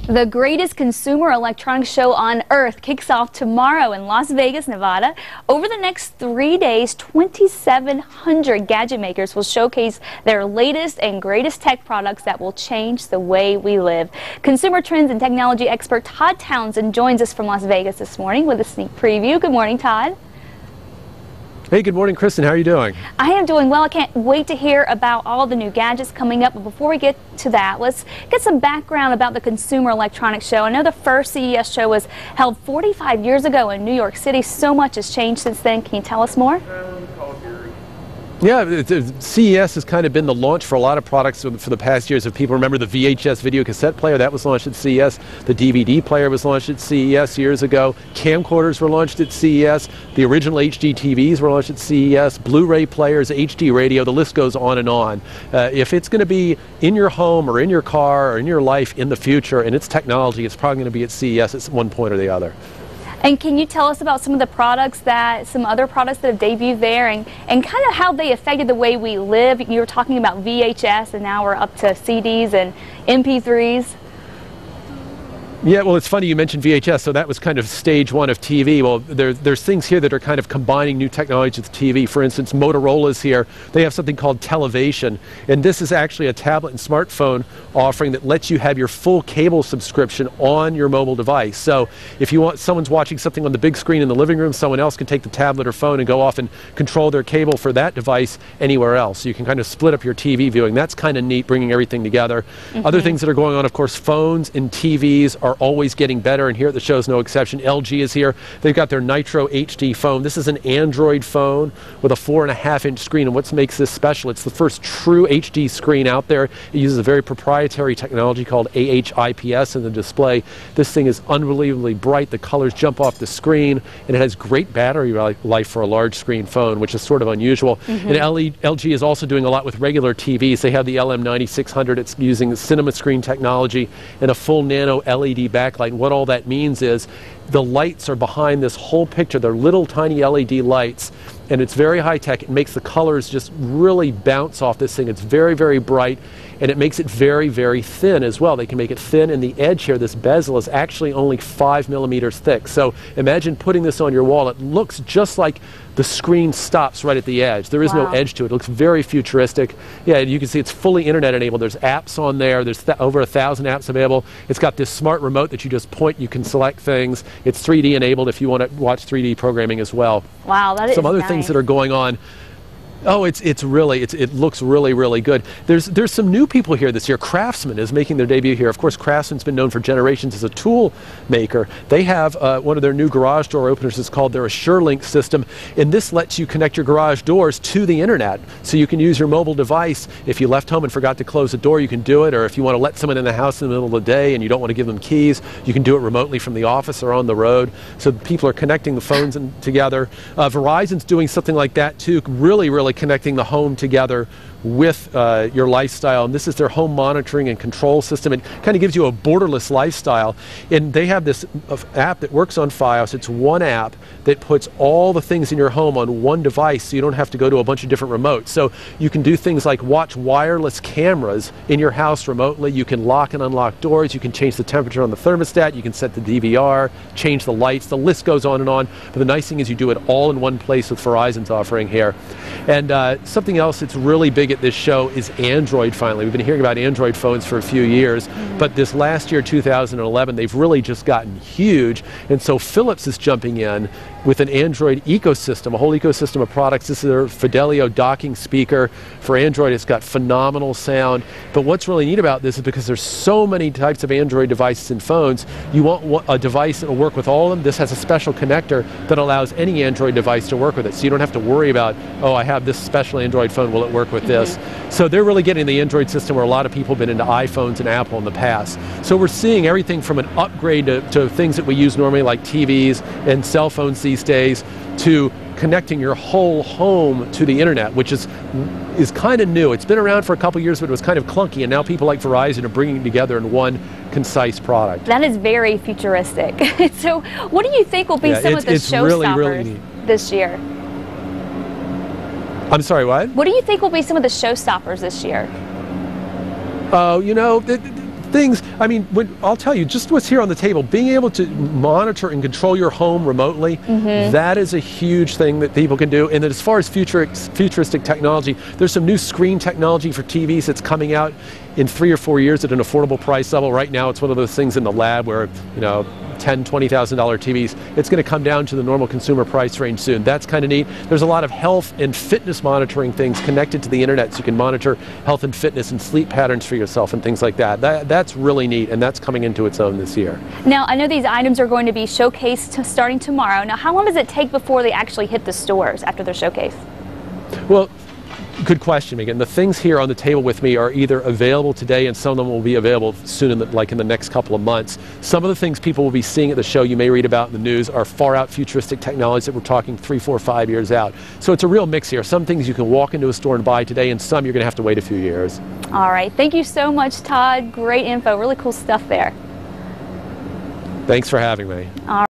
The greatest consumer electronics show on earth kicks off tomorrow in Las Vegas, Nevada. Over the next 3 days, 2,700 gadget makers will showcase their latest and greatest tech products that will change the way we live. Consumer trends and technology expert Todd Townsend joins us from Las Vegas this morning with a sneak preview. Good morning, Todd. Hey, good morning, Kristen. How are you doing? I am doing well. I can't wait to hear about all the new gadgets coming up. But before we get to that, let's get some background about the Consumer Electronics Show. I know the first CES show was held 45 years ago in New York City. So much has changed since then. Can you tell us more? Yeah, CES has kind of been the launch for a lot of products for the past years. If people remember the VHS video cassette player, that was launched at CES. The DVD player was launched at CES years ago. Camcorders were launched at CES. The original HD TVs were launched at CES. Blu-ray players, HD radio, the list goes on and on. If it's going to be in your home or in your car or in your life in the future and it's technology, it's probably going to be at CES at one point or the other. And can you tell us about some of the products some other products that have debuted there and kind of how they affected the way we live? You were talking about VHS and now we're up to CDs and MP3s. Yeah, well, it's funny you mentioned VHS, so that was kind of stage one of TV. Well, there's things here that are kind of combining new technology with TV. For instance, Motorola's here. They have something called Televation, and this is actually a tablet and smartphone offering that lets you have your full cable subscription on your mobile device. So if you want someone's watching something on the big screen in the living room, someone else can take the tablet or phone and go off and control their cable for that device anywhere else. So you can kind of split up your TV viewing. That's kind of neat, bringing everything together. Other things that are going on, of course, phones and TVs are always getting better, and here at the show is no exception. LG is here. They've got their Nitro HD phone. This is an Android phone with a 4.5-inch screen, and what makes this special, it's the first true HD screen out there. It uses a very proprietary technology called AHIPS in the display. This thing is unbelievably bright. The colors jump off the screen, and it has great battery life for a large screen phone, which is sort of unusual. And LG is also doing a lot with regular TVs. They have the LM9600. It's using cinema screen technology and a full nano LED backlight. What all that means is the lights are behind this whole picture. They're little tiny LED lights, and it's very high tech. It makes the colors just really bounce off this thing. It's very, very bright, and it makes it very, very thin as well. They can make it thin, and the edge here, this bezel, is actually only 5 millimeters thick. So imagine putting this on your wall. It looks just like the screen stops right at the edge. There is no edge to it. It looks very futuristic. Yeah, you can see it's fully internet enabled. There's apps on there. There's over 1,000 apps available. It's got this smart remote that you just point. You can select things. It's 3D enabled if you want to watch 3D programming as well. Wow, that is some other things that are going on. Oh, it looks really, really good. There's some new people here this year. Craftsman is making their debut here. Of course, Craftsman's been known for generations as a tool maker. They have one of their new garage door openers is called their AssureLink system, and this lets you connect your garage doors to the internet. So you can use your mobile device. If you left home and forgot to close the door, you can do it. Or if you want to let someone in the house in the middle of the day and you don't want to give them keys, you can do it remotely from the office or on the road. So people are connecting the phones together. Verizon's doing something like that too. Really connecting the home together with your lifestyle, and this is their home monitoring and control system. It kind of gives you a borderless lifestyle, and they have this app that works on Fios. It's one app that puts all the things in your home on one device, so you don't have to go to a bunch of different remotes. So you can do things like watch wireless cameras in your house remotely. You can lock and unlock doors. You can change the temperature on the thermostat. You can set the DVR, change the lights. The list goes on and on. But the nice thing is you do it all in one place with Verizon's offering here. And something else that's really big at this show is Android finally. We've been hearing about Android phones for a few years, but this last year, 2011, they've really just gotten huge. And so Philips is jumping in with an Android ecosystem, a whole ecosystem of products. This is their Fidelio docking speaker for Android. It's got phenomenal sound. But what's really neat about this is because there's so many types of Android devices and phones, you want a device that will work with all of them. This has a special connector that allows any Android device to work with it. So you don't have to worry about, oh, I have this special Android phone, will it work with this? So they're really getting the Android system where a lot of people have been into iPhones and Apple in the past. So we're seeing everything from an upgrade to things that we use normally like TVs and cell phones these days to connecting your whole home to the internet, which is kind of new. It's been around for a couple years, but it was kind of clunky, and now people like Verizon are bringing it together in one concise product. That is very futuristic. So what do you think will be some of the showstoppers this year? I'm sorry, what? What do you think will be some of the showstoppers this year? Oh, you know, things, I mean, I'll tell you, just what's here on the table, being able to monitor and control your home remotely, that is a huge thing that people can do. And then as far as futuristic technology, there's some new screen technology for TVs that's coming out in 3 or 4 years at an affordable price level. Right now, it's one of those things in the lab where, you know, $10,000, $20,000 TVs. It's going to come down to the normal consumer price range soon. That's kind of neat. There's a lot of health and fitness monitoring things connected to the internet, so you can monitor health and fitness and sleep patterns for yourself and things like that. That's really neat, and that's coming into its own this year. Now, I know these items are going to be showcased starting tomorrow. Now, how long does it take before they actually hit the stores after they're showcased? Well, good question, Megan. The things here on the table with me are either available today, and some of them will be available soon, in the next couple of months. Some of the things people will be seeing at the show, you may read about in the news, are far out futuristic technologies that we're talking 3, 4, 5 years out. So it's a real mix here. Some things you can walk into a store and buy today, and some you're going to have to wait a few years. All right. Thank you so much, Todd. Great info. Really cool stuff there. Thanks for having me. All right.